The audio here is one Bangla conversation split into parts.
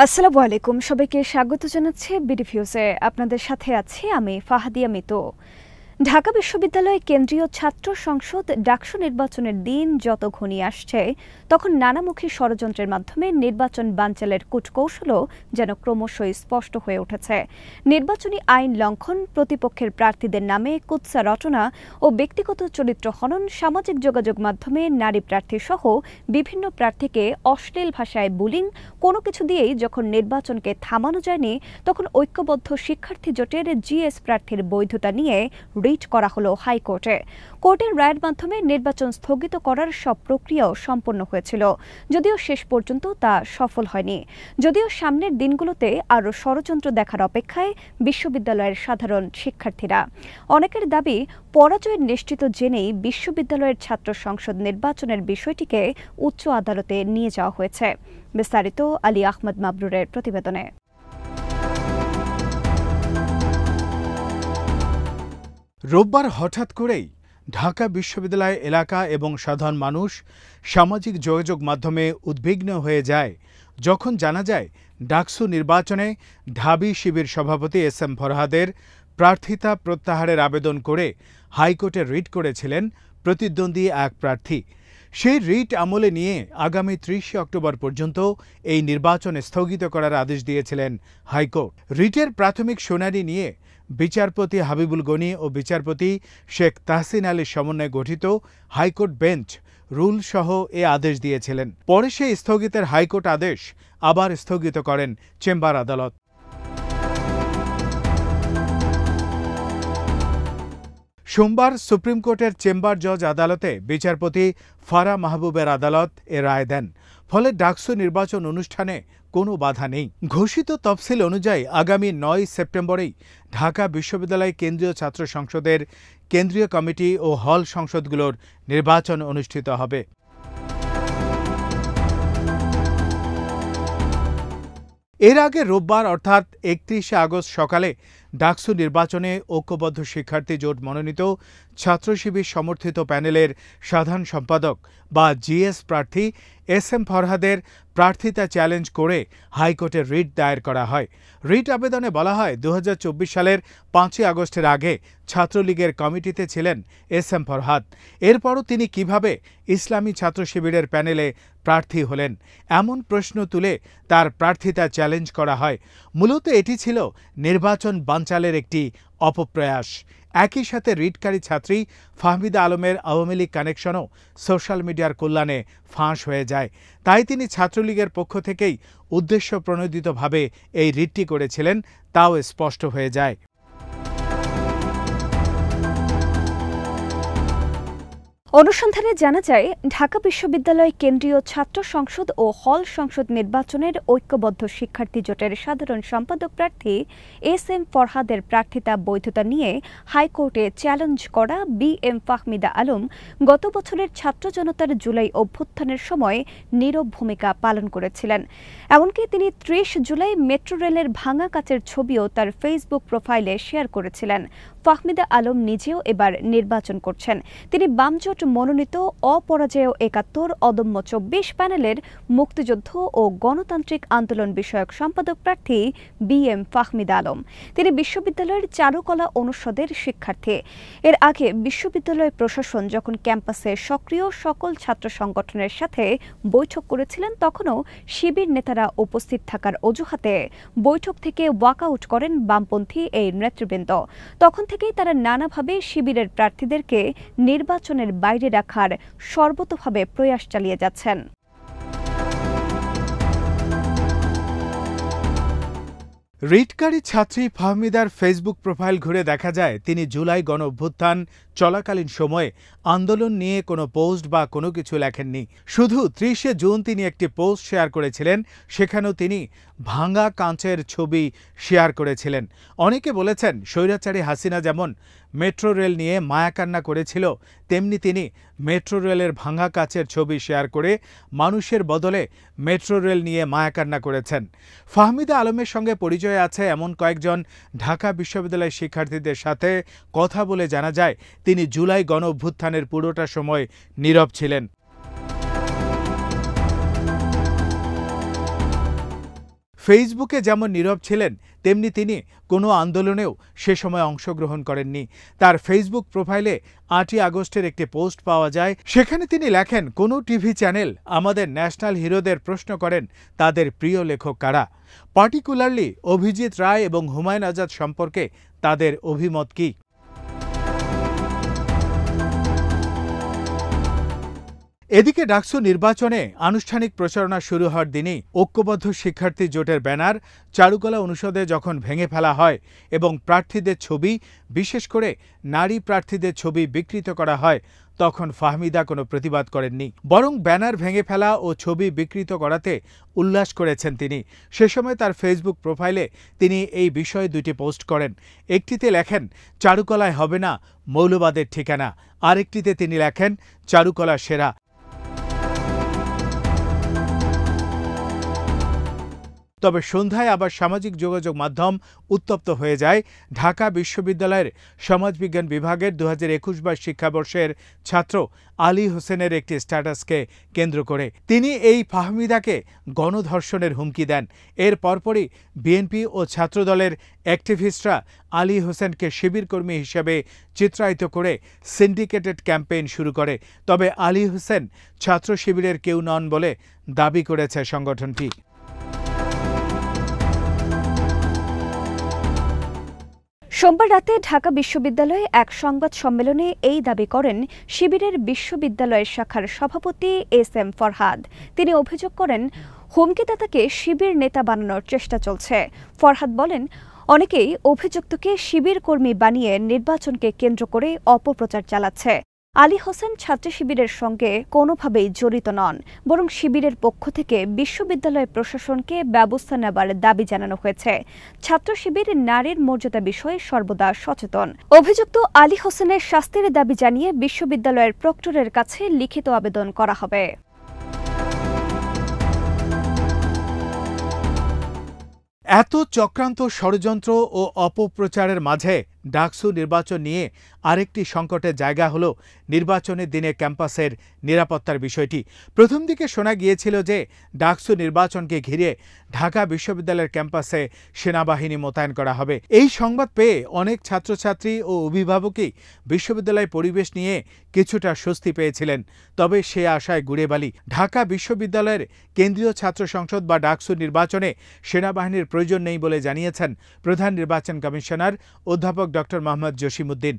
আসসালামু আলাইকুম, সবাইকে স্বাগত জানাচ্ছি বিডিভিউজে। আপনাদের সাথে আছি আমি ফাহাদিয়া মিতু। ঢাকা বিশ্ববিদ্যালয় কেন্দ্রীয় ছাত্র সংসদ ডাকসু নির্বাচনের দিন যত ঘনিয়ে আসছে, তখন নানামুখী ষড়যন্ত্রের মাধ্যমে নির্বাচন বানচালের কূটকৌশলও যেন ক্রমশই স্পষ্ট হয়ে উঠেছে। নির্বাচনী আইন লঙ্ঘন, প্রতিপক্ষের প্রার্থীদের নামে কুৎসা রটনা ও ব্যক্তিগত চরিত্র হনন, সামাজিক যোগাযোগ মাধ্যমে নারী প্রার্থী সহ বিভিন্ন প্রার্থীকে অশ্লীল ভাষায় বুলিং, কোনো কিছু দিয়েই যখন নির্বাচনকে থামানো যায়নি, তখন ঐক্যবদ্ধ শিক্ষার্থী জোটের জিএস প্রার্থীর বৈধতা নিয়ে রিট করা হলো হাইকোর্টে। কোর্টের রায়ের মাধ্যমে নির্বাচন স্থগিত করার সব প্রক্রিয়াও সম্পন্ন হয়েছিল, যদিও শেষ পর্যন্ত তা সফল হয়নি। যদিও সামনের দিনগুলোতে আরও ষড়যন্ত্র দেখার অপেক্ষায় বিশ্ববিদ্যালয়ের সাধারণ শিক্ষার্থীরা। অনেকের দাবি, পরাজয়ের নিশ্চিত জেনেই বিশ্ববিদ্যালয়ের ছাত্র সংসদ নির্বাচনের বিষয়টিকে উচ্চ আদালতে নিয়ে যাওয়া হয়েছে। বিস্তারিত আলী আহমদ মাবরুরের প্রতিবেদনে। রোববার হঠাৎ করেই ঢাকা বিশ্ববিদ্যালয় এলাকা এবং সাধারণ মানুষ সামাজিক যোগাযোগ মাধ্যমে উদ্বিগ্ন হয়ে যায় যখন জানা যায় ডাকসু নির্বাচনে ঢাবি শিবির সভাপতি এস.এম. ফরহাদের প্রার্থিতা প্রত্যাহারের আবেদন করে হাইকোর্টে রিট করেছিলেন প্রতিদ্বন্দ্বী এক প্রার্থী। সেই রিট আমলে নিয়ে আগামী ৩০ অক্টোবর পর্যন্ত এই নির্বাচন স্থগিত করার আদেশ দিয়েছিলেন হাইকোর্ট। রিটের প্রাথমিক শুনানি নিয়ে বিচারপতি হাবিবুল গনি ও বিচারপতি শেখ তাহসিন আলীর সমন্বয়ে গঠিত হাইকোর্ট বেঞ্চ রুল সহ এ আদেশ দিয়েছিলেন। পরে সেই স্থগিতের হাইকোর্ট আদেশ আবার স্থগিত করেন চেম্বার আদালত। সোমবার সুপ্রিম কোর্টের চেম্বার জজ আদালতে বিচারপতি ফারা মাহবুবের আদালত এ রায় দেন। ফলে ডাকসু নির্বাচন অনুষ্ঠানে কোনো বাধা নেই। ঘোষিত তফসিল অনুযায়ী আগামী ৯ সেপ্টেম্বরেই ঢাকা বিশ্ববিদ্যালয় কেন্দ্রীয় ছাত্র সংসদের কেন্দ্রীয় কমিটি ও হল সংসদগুলোর নির্বাচন অনুষ্ঠিত হবে। এর আগে রোববার অর্থাৎ ৩১ আগস্ট সকালে ডাকসু নির্বাচনে ঐক্যবদ্ধ শিক্ষার্থী জোট মনোনীত ছাত্র শিবির সমর্থিত প্যানেলের সাধারণ সম্পাদক বা জিএস প্রার্থী এস.এম. ফরহাদের প্রার্থিতা চ্যালেঞ্জ করে হাইকোর্টে রিট দায়ের করা হয়। রিট আবেদনে বলা হয় ২০২৪ সালের ৫ই আগস্টের আগে ছাত্রলীগের কমিটিতে ছিলেন এস.এম. ফরহাদ। এরপরও তিনি কিভাবে ইসলামী ছাত্র শিবিরের প্যানেলে প্রার্থী হলেন, এমন প্রশ্ন তুলে তার প্রার্থিতা চ্যালেঞ্জ করা হয়। মূলত এটি ছিল নির্বাচন বানচালের একটি অপপ্রয়াস। একই সাথে রিটকারী ছাত্রী ফাহমিদা আলমের আওয়ামী লীগ কানেকশনও সোশ্যাল মিডিয়ার কল্যাণে ফাঁস হয়ে যায়। তাই তিনি ছাত্রলীগের পক্ষ থেকেই উদ্দেশ্য প্রণোদিতভাবে এই রিটটি করেছিলেন, তাও স্পষ্ট হয়ে যায়। অনুসন্ধানে জানা যায়, ঢাকা বিশ্ববিদ্যালয় কেন্দ্রীয় ছাত্র সংসদ ও হল সংসদ নির্বাচনের ঐক্যবদ্ধ শিক্ষার্থী জোটের সাধারণ সম্পাদক প্রার্থী এস.এম. ফরহাদের প্রার্থিতা বৈধতা নিয়ে হাইকোর্টে চ্যালেঞ্জ করা বি.এম. ফাহমিদা আলম গত বছরের ছাত্র জনতার জুলাই অভ্যুত্থানের সময় নীরব ভূমিকা পালন করেছিলেন। এমনকি তিনি ৩০ জুলাই মেট্রো রেলের ভাঙা কাচের ছবিও তার ফেসবুক প্রোফাইলে শেয়ার করেছিলেন। ফাহমিদা আলম নিজেও এবার নির্বাচন করছেন। তিনি বামজোট মনোনীত অপরাজেয় ৭১, অদম্য ২৪ প্যানেলের মুক্তিযুদ্ধ ও গণতান্ত্রিক আন্দোলন বিষয়ক সম্পাদক প্রার্থী বি.এম. ফাহমিদা আলম। তিনি বিশ্ববিদ্যালয়ের চারুকলা অনুষদের শিক্ষার্থী। এর আগে বিশ্ববিদ্যালয় প্রশাসন যখন ক্যাম্পাসে সক্রিয় সকল ছাত্র সংগঠনের সাথে বৈঠক করেছিলেন, তখনও শিবির নেতারা উপস্থিত থাকার অজুহাতে বৈঠক থেকে ওয়াকআউট করেন বামপন্থী এই নেতৃবৃন্দ। তখন থেকেই তারা নানাভাবে শিবিরের প্রার্থীদেরকে নির্বাচনের বাইরে রাখার সর্বতোভাবে প্রয়াস চালিয়ে যাচ্ছেন। রিটকারী ছাত্রী ফাহমিদার ফেসবুক প্রোফাইল ঘুরে দেখা যায় তিনি জুলাই গণ অভ্যুত্থান চলাকালীন সময়ে আন্দোলন নিয়ে কোনো পোস্ট বা কোনো কিছু লেখেননি। শুধু ৩০ জুন তিনি একটি পোস্ট শেয়ার করেছিলেন, সেখানেও তিনি ভাঙা কাঁচের ছবি শেয়ার করেছিলেন। অনেকে বলেছেন, স্বৈরাচারী হাসিনা যেমন মেট্রো রেল নিয়ে মায়াকান্না করেছিল, তেমনি তিনি মেট্রো রেলের ভাঙা কাচের ছবি শেয়ার করে মানুষের বদলে মেট্রো রেল নিয়ে মায়াকান্না করেছেন। ফাহমিদা আলমের সঙ্গে পরিচয় আছে এমন কয়েকজন ঢাকা বিশ্ববিদ্যালয়ের শিক্ষার্থীদের সাথে কথা বলে জানা যায় তিনি জুলাই গণ অভ্যুত্থানের পুরোটা সময় নীরব ছিলেন। ফেসবুকে যেমন নীরব ছিলেন, তেমনি তিনি কোনো আন্দোলনেও সে সময় অংশগ্রহণ করেননি। তার ফেসবুক প্রোফাইলে ৮ই আগস্টের একটি পোস্ট পাওয়া যায়। সেখানে তিনি লেখেন, কোনো টিভি চ্যানেল আমাদের ন্যাশনাল হিরোদের প্রশ্ন করেন তাদের প্রিয় লেখক কারা, পার্টিকুলারলি অভিজিৎ রায় এবং হুমায়ুন আজাদ সম্পর্কে তাদের অভিমত কী। এদিকে ডাকসু নির্বাচনে আনুষ্ঠানিক প্রচারণা শুরু হওয়ার দিনই ঐক্যবদ্ধ শিক্ষার্থী জোটের ব্যানার চারুকলা অনুষদে যখন ভেঙে ফেলা হয় এবং প্রার্থীদের ছবি, বিশেষ করে নারী প্রার্থীদের ছবি বিকৃত করা হয়, তখন ফাহমিদা কোনো প্রতিবাদ করেননি, বরং ব্যানার ভেঙে ফেলা ও ছবি বিকৃত করাতে উল্লাস করেছেন তিনি। সে সময় তার ফেসবুক প্রোফাইলে তিনি এই বিষয়ে দুটি পোস্ট করেন। একটিতে লেখেন, চারুকলায় হবে না মৌলবাদের ঠিকানা, আরেকটিতে তিনি লেখেন, চারুকলা সেরা। তবে সন্ধ্যায় আবার সামাজিক যোগাযোগ মাধ্যম উত্তপ্ত হয়ে যায় ঢাকা বিশ্ববিদ্যালয়ের সমাজবিজ্ঞান বিভাগের ২০২১-২২ শিক্ষাবর্ষের ছাত্র আলী হোসেনের একটি স্ট্যাটাসকে কেন্দ্র করে। তিনি এই ফাহমিদাকে গণধর্ষণের হুমকি দেন। এর পরপরই বিএনপি ও ছাত্রদলের অ্যাক্টিভিস্টরা আলী হোসেনকে শিবিরকর্মী হিসেবে চিত্রায়িত করে সিন্ডিকেটেড ক্যাম্পেইন শুরু করে। তবে আলী হোসেন ছাত্র শিবিরের কেউ নন বলে দাবি করেছে সংগঠনটি। সোমবার রাতে ঢাকা বিশ্ববিদ্যালয়ে এক সংবাদ সম্মেলনে এই দাবি করেন শিবিরের বিশ্ববিদ্যালয়ের শাখার সভাপতি এস.এম. ফরহাদ। তিনি অভিযোগ করেন, হুমকিদাতাকে শিবির নেতা বানানোর চেষ্টা চলছে। ফরহাদ বলেন, অনেকেই অভিযুক্তকে শিবির কর্মী বানিয়ে নির্বাচনকে কেন্দ্র করে অপপ্রচার চালাচ্ছে। আলী হোসেন ছাত্র শিবিরের সঙ্গে কোনোভাবেই জড়িত নন, বরং শিবিরের পক্ষ থেকে বিশ্ববিদ্যালয় প্রশাসনকে ব্যবস্থা নেবার দাবি জানানো হয়েছে। ছাত্র শিবির নারীর মর্যাদা বিষয়ে সর্বদা সচেতন। অভিযুক্ত আলী হোসেনের শাস্তির দাবি জানিয়ে বিশ্ববিদ্যালয়ের প্রক্টরের কাছে লিখিত আবেদন করা হবে। এত চক্রান্ত, ষড়যন্ত্র ও অপপ্রচারের মাঝে ডাকসু নির্বাচন নিয়ে আরেকটি সংকটের জায়গা হল নির্বাচনের দিনে ক্যাম্পাসের নিরাপত্তার বিষয়টি। প্রথম দিকে শোনা গিয়েছিল যে ডাকসু নির্বাচনকে ঘিরে ঢাকা বিশ্ববিদ্যালয়ের ক্যাম্পাসে সেনাবাহিনী মোতায়েন করা হবে। এই সংবাদ পেয়ে অনেক ছাত্রছাত্রী ও অভিভাবকই বিশ্ববিদ্যালয় পরিবেশ নিয়ে কিছুটা স্বস্তি পেয়েছিলেন। তবে সে আশায় গুড়ে বালি। ঢাকা বিশ্ববিদ্যালয়ের কেন্দ্রীয় ছাত্র সংসদ বা ডাকসু নির্বাচনে সেনাবাহিনীর প্রয়োজন নেই বলে জানিয়েছেন প্রধান নির্বাচন কমিশনার অধ্যাপক ডক্টর মোহাম্মদ জসিমউদ্দিন।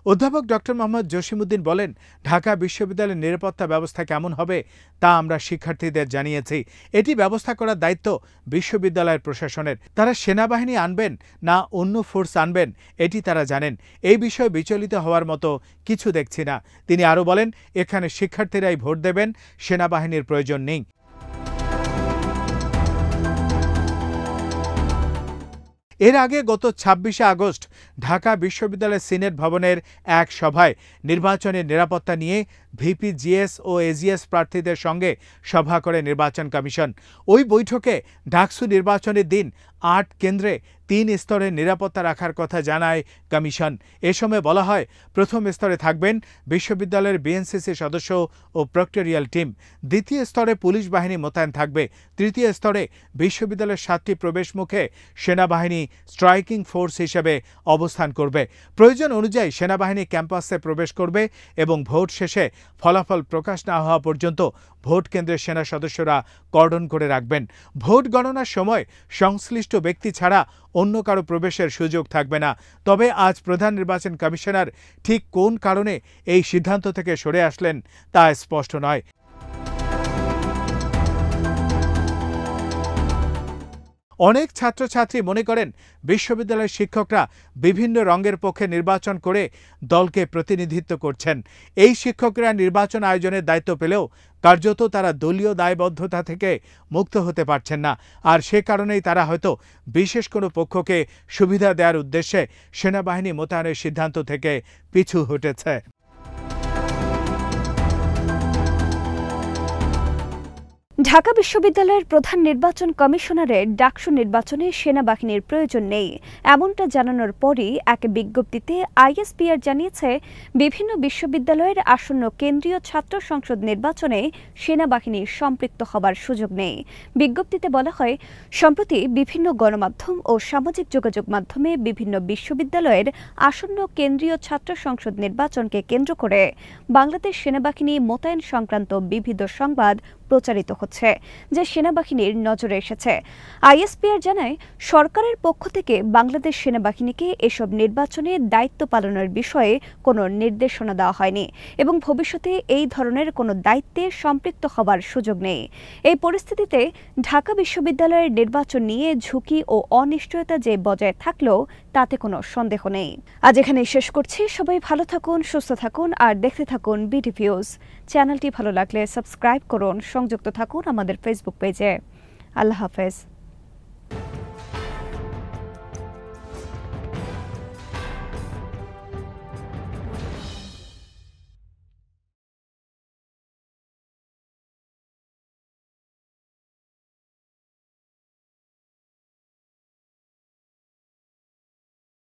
অধ্যাপক ডক্টর মোহাম্মদ জসিমউদ্দিন বলেন, ঢাকা বিশ্ববিদ্যালয়ের নিরাপত্তা ব্যবস্থা কেমন হবে তা আমরা শিক্ষার্থীদের জানিয়েছি। এটি ব্যবস্থা করার দায়িত্ব বিশ্ববিদ্যালয়ের প্রশাসনের। তারা সেনাবাহিনী আনবেন না অন্য ফোর্স আনবেন এটি তারা জানেন। এই বিষয়ে বিচলিত হওয়ার মতো কিছু দেখছি না। তিনি আরও বলেন, এখানে শিক্ষার্থীরাই ভোট দেবেন, সেনাবাহিনীর প্রয়োজন নেই। এর আগে গত ২৬শে আগস্ট ঢাকা বিশ্ববিদ্যালয়ের সিনেট ভবনের এক সভায় নির্বাচনের নিরাপত্তা নিয়ে ভিপি, জিএস ও এজিএস প্রার্থীদের সঙ্গে সভা করে নির্বাচন কমিশন। ওই বৈঠকে ডাকসু নির্বাচনের দিন ৮ কেন্দ্রে ৩ স্তরের নিরাপত্তা রাখার কথা জানায় কমিশন। এ সময় বলা হয়, প্রথম স্তরে থাকবেন বিশ্ববিদ্যালয়ের বিএনসিসি সদস্য ও প্রক্টরিয়াল টিম। দ্বিতীয় স্তরে পুলিশ বাহিনী মোতায়েন থাকবে। তৃতীয় স্তরে বিশ্ববিদ্যালয়ের 7টি প্রবেশ মুখে সেনাবাহিনী স্ট্রাইকিং ফোর্স হিসেবে অবস্থান করবে। প্রয়োজন অনুযায়ী সেনাবাহিনী ক্যাম্পাসে প্রবেশ করবে এবং ভোট শেষে ফলাফল প্রকাশ না হওয়া পর্যন্ত ভোট কেন্দ্রের সেনা সদস্যরা কর্ডন করে রাখবেন। ভোট গণনার সময় সংশ্লিষ্ট ব্যক্তি ছাড়া অন্য কারো প্রবেশের সুযোগ থাকবে না। তবে আজ প্রধান নির্বাচন কমিশনার ঠিক কোন কারণে এই সিদ্ধান্ত থেকে সরে আসলেন তা স্পষ্ট নয়। অনেক ছাত্রছাত্রী মনে করেন বিশ্ববিদ্যালয়ের শিক্ষকরা বিভিন্ন রঙের পক্ষে নির্বাচন করে দলকে প্রতিনিধিত্ব করছেন। এই শিক্ষকরা নির্বাচন আয়োজনের দায়িত্ব পেলেও কার্যত তারা দলীয় দায়বদ্ধতা থেকে মুক্ত হতে পারছেন না। আর সে কারণেই তারা হয়তো বিশেষ কোনো পক্ষকে সুবিধা দেওয়ার উদ্দেশ্যে সেনাবাহিনী মোতায়েনের সিদ্ধান্ত থেকে পিছু হটেছে। ঢাকা বিশ্ববিদ্যালয়ের প্রধান নির্বাচন কমিশনারের ডাকসু নির্বাচনে সেনাবাহিনীর প্রয়োজন নেই এমনটা জানানোর পরই এক বিজ্ঞপ্তিতে আইএসপিআর জানিয়েছে বিভিন্ন বিশ্ববিদ্যালয়ের আসন্ন কেন্দ্রীয় ছাত্র সংসদ নির্বাচনে সেনাবাহিনীর সম্পৃক্ত হবার সুযোগ নেই। বিজ্ঞপ্তিতে বলা হয়, সম্প্রতি বিভিন্ন গণমাধ্যম ও সামাজিক যোগাযোগ মাধ্যমে বিভিন্ন বিশ্ববিদ্যালয়ের আসন্ন কেন্দ্রীয় ছাত্র সংসদ নির্বাচনকে কেন্দ্র করে বাংলাদেশ সেনাবাহিনী মোতায়েন সংক্রান্ত বিবিধ সংবাদ প্রচারিত হচ্ছে, যে সেনাবাহিনীর নজরে এসেছে। আইএসপিআর জানায়, সরকারের পক্ষ থেকে বাংলাদেশ সেনাবাহিনীকে এসব নির্বাচনে দায়িত্ব পালনের বিষয়ে কোনো নির্দেশনা দেওয়া হয়নি এবং ভবিষ্যতে এই ধরনের কোনো দায়িত্বে সম্পৃক্ত হবার সুযোগ নেই। এই পরিস্থিতিতে ঢাকা বিশ্ববিদ্যালয়ের নির্বাচন নিয়ে ঝুঁকি ও অনিশ্চয়তা যে বজায় থাকলেও তাতে কোনো সন্দেহ নেই। আজ এখানেই শেষ করছি। সবাই ভালো থাকুন, সুস্থ থাকুন আর দেখতে থাকুন বিডি ভিউজ। চ্যানেলটি ভালো লাগলে সাবস্ক্রাইব করুন, সংযুক্ত থাকুন আমাদের ফেসবুক পেজে। আল্লাহ হাফেজ।